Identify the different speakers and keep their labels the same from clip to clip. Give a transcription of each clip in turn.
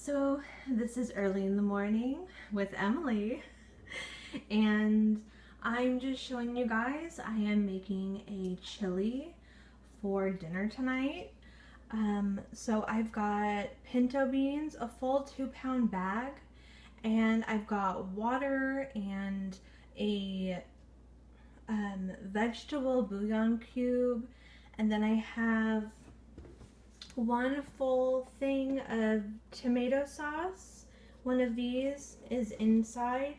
Speaker 1: So this is early in the morning with Emily, and I'm just showing you guys I am making a chili for dinner tonight. So I've got pinto beans, a full 2-pound bag, and I've got water and a vegetable bouillon cube, and then I have one full thing of tomato sauce. One of these is inside,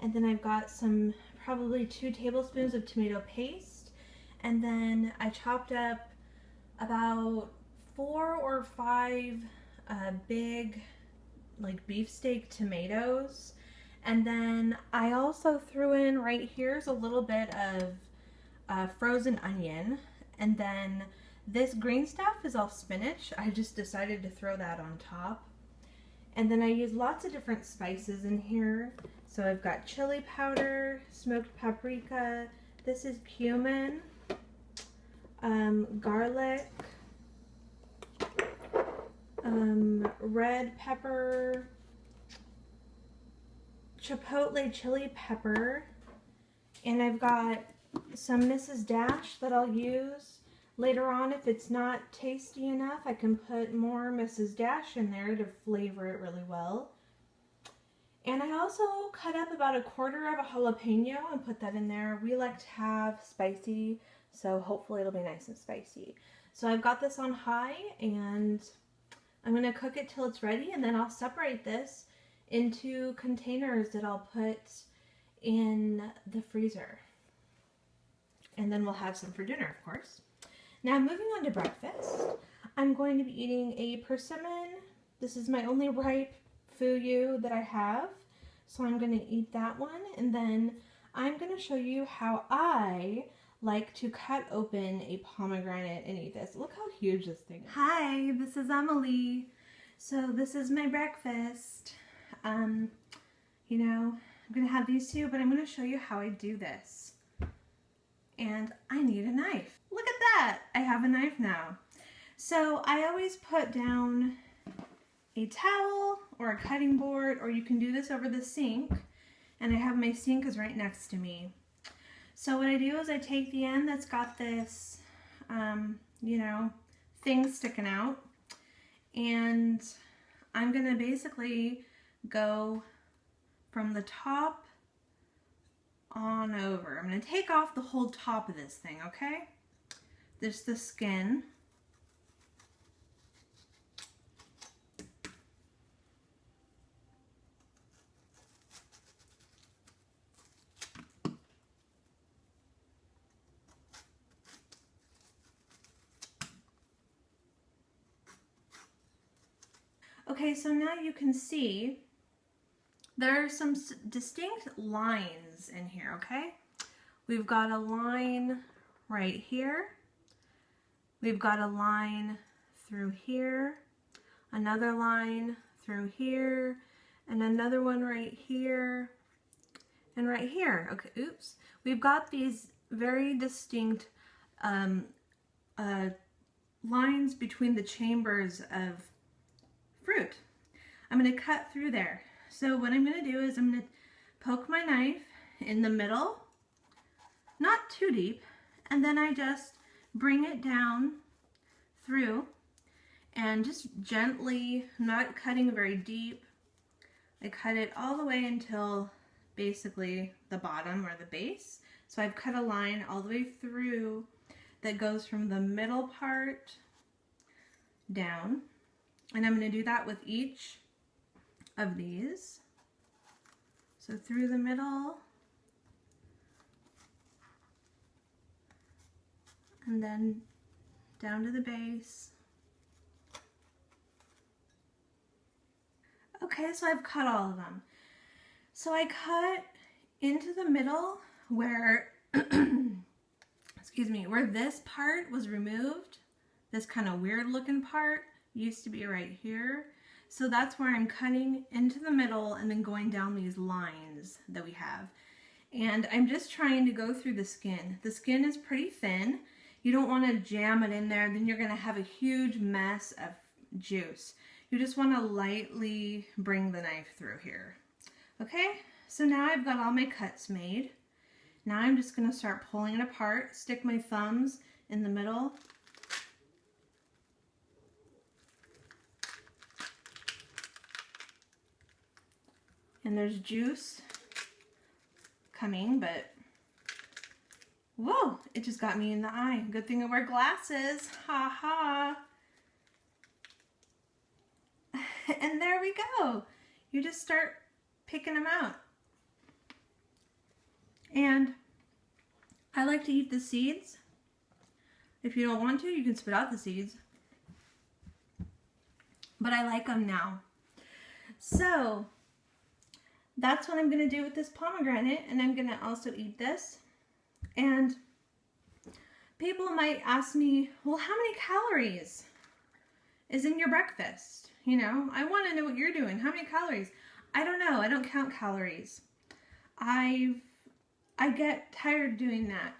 Speaker 1: and then I've got some, probably 2 tablespoons of tomato paste, and then I chopped up about 4 or 5 big like beefsteak tomatoes, and then I also threw in right here's a little bit of frozen onion, and then this green stuff is all spinach. I just decided to throw that on top. And then I use lots of different spices in here. So I've got chili powder, smoked paprika, this is cumin, garlic, red pepper, chipotle chili pepper, and I've got some Mrs. Dash that I'll use later on. If it's not tasty enough, I can put more Mrs. Dash in there to flavor it really well. And I also cut up about 1/4 of a jalapeno and put that in there. We like to have spicy, so hopefully it'll be nice and spicy. So I've got this on high, and I'm going to cook it till it's ready, and then I'll separate this into containers that I'll put in the freezer. And then we'll have some for dinner, of course. Now moving on to breakfast, I'm going to be eating a persimmon. This is my only ripe fuyu that I have, so I'm going to eat that one, and then I'm going to show you how I like to cut open a pomegranate and eat this. Look how huge this thing is. Hi, this is Emily. So this is my breakfast. You know, I'm going to have these two, but I'm going to show you how I do this. And I need a knife. Look at that! I have a knife now. So I always put down a towel or a cutting board, or you can do this over the sink. And I have my sink is right next to me. So what I do is I take the end that's got this, you know, thing sticking out, and I'm gonna basically go from the top on over. I'm going to take off the whole top of this thing, okay? There's the skin. Okay, so now you can see there are some distinct lines in here, okay? We've got a line right here. We've got a line through here, another line through here, and another one right here, and right here. Okay, oops. We've got these very distinct lines between the chambers of fruit. I'm going to cut through there. So what I'm going to do is I'm going to poke my knife in the middle, not too deep, and then I just bring it down through and just gently, not cutting very deep. I cut it all the way until basically the bottom or the base. So I've cut a line all the way through that goes from the middle part down, and I'm going to do that with each of these. So through the middle, and then down to the base. Okay, so I've cut all of them. So I cut into the middle where, excuse me, where this part was removed. This kind of weird looking part used to be right here. So that's where I'm cutting into the middle and then going down these lines that we have. And I'm just trying to go through the skin. The skin is pretty thin. You don't want to jam it in there, then you're going to have a huge mess of juice. You just want to lightly bring the knife through here. Okay, so now I've got all my cuts made. Now I'm just going to start pulling it apart, stick my thumbs in the middle. And there's juice coming, but whoa, it just got me in the eye. Good thing I wear glasses. Ha ha. And there we go. You just start picking them out. And I like to eat the seeds. If you don't want to, you can spit out the seeds. But I like them now. So that's what I'm going to do with this pomegranate, and I'm going to also eat this. And people might ask me, well, how many calories is in your breakfast? You know, I want to know what you're doing. How many calories? I don't know. I don't count calories. I get tired doing that.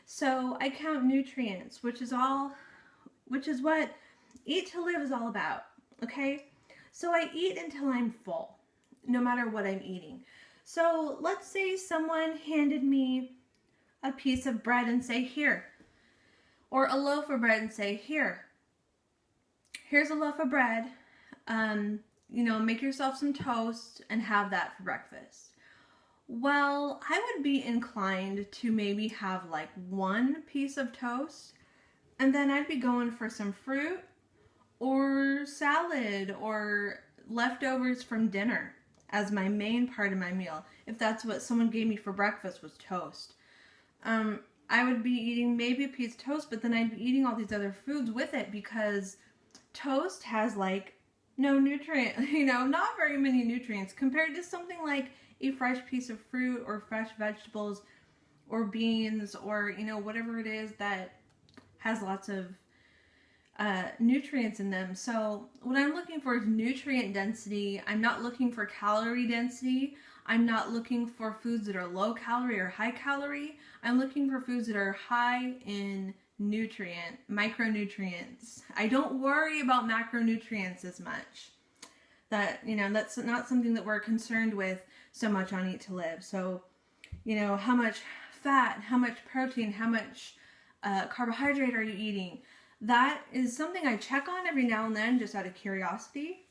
Speaker 1: So I count nutrients, which is what Eat to Live is all about. Okay? So I eat until I'm full, no matter what I'm eating. So let's say someone handed me a piece of bread and say, here, or a loaf of bread and say, here's a loaf of bread. You know, make yourself some toast and have that for breakfast. Well, I would be inclined to maybe have like one piece of toast, and then I'd be going for some fruit or salad or leftovers from dinner as my main part of my meal. If that's what someone gave me for breakfast was toast. I would be eating maybe a piece of toast, but then I'd be eating all these other foods with it, because toast has like no nutrient, you know, not very many nutrients compared to something like a fresh piece of fruit or fresh vegetables or beans or, you know, whatever it is that has lots of nutrients in them. So what I'm looking for is nutrient density. I'm not looking for calorie density. I'm not looking for foods that are low calorie or high calorie. I'm looking for foods that are high in micronutrients. I don't worry about macronutrients as much. That, you know, that's not something that we're concerned with so much on Eat to Live. So, you know, how much fat, how much protein, how much carbohydrate are you eating? That is something I check on every now and then just out of curiosity,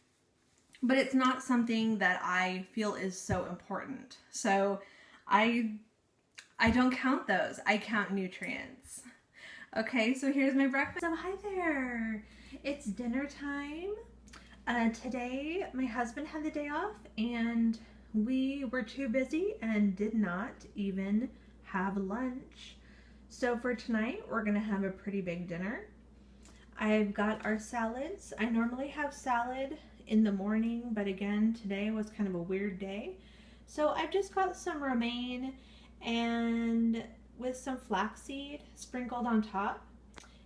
Speaker 1: but it's not something that I feel is so important. So I don't count those. I count nutrients. Okay, so here's my breakfast. So hi there. It's dinner time. Today my husband had the day off and we were too busy and did not even have lunch. So for tonight we're gonna have a pretty big dinner. I've got our salads. I normally have salad in the morning, but again, today was kind of a weird day. So I've just got some romaine and with some flaxseed sprinkled on top.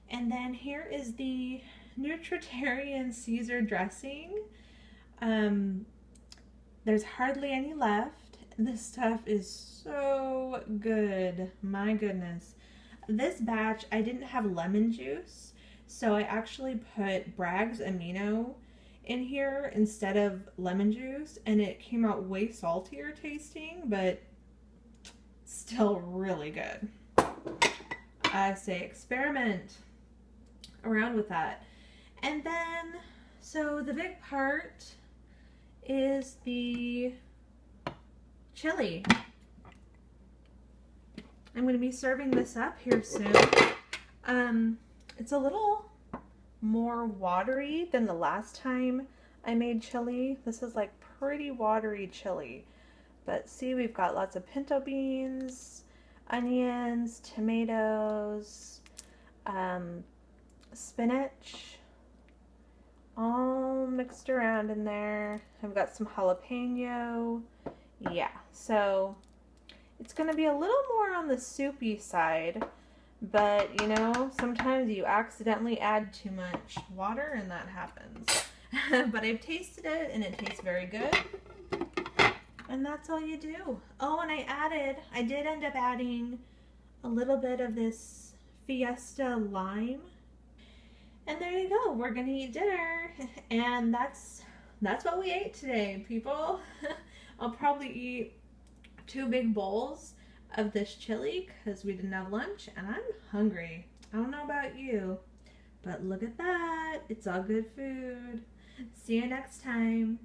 Speaker 1: And then here is the Nutritarian Caesar dressing. There's hardly any left. This stuff is so good. My goodness. This batch, I didn't have lemon juice. So I actually put Bragg's Amino in here instead of lemon juice, and it came out way saltier tasting, but still really good. I say experiment around with that. And then, so the big part is the chili. I'm going to be serving this up here soon. It's a little more watery than the last time I made chili. This is like pretty watery chili. But see, we've got lots of pinto beans, onions, tomatoes, spinach, all mixed around in there. I've got some jalapeno. Yeah, so it's going to be a little more on the soupy side. But, you know, sometimes you accidentally add too much water and that happens. But I've tasted it and it tastes very good. And that's all you do. Oh, and I did end up adding a little bit of this Fiesta lime. And there you go. We're gonna eat dinner, and that's what we ate today, people. I'll probably eat 2 big bowls of this chili because we didn't have lunch, and I'm hungry. I don't know about you, but look at that. It's all good food. See you next time.